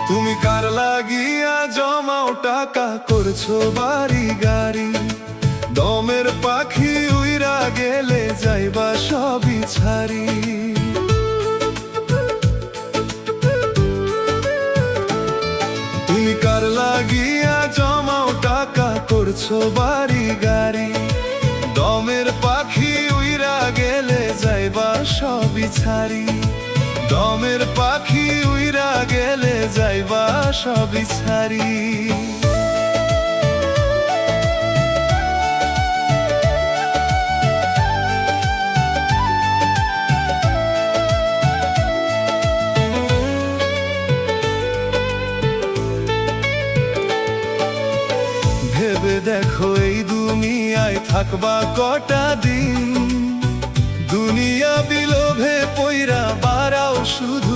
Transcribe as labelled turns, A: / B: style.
A: তুমি কার লাগিয়া জমাও টাকা করছো বাড়ি গাড়ি, দমের পাখি উইরা গেলে যাইবা সবই ছাড়ি। তুমি কার লাগিয়া জমাও টাকা করছো বাড়ি গাড়ি, দমের পাখি উইরা গেলে যাইবা সবই ছাড়ি। দমের পাখি উইরা গেলে যাইবা সবই ছাড়ি। ভেবে দেখো এই দুনিয়ায় থাকবা কটা দিন, দুনিয়া বিলোভে পইরা বাড়াও শুধু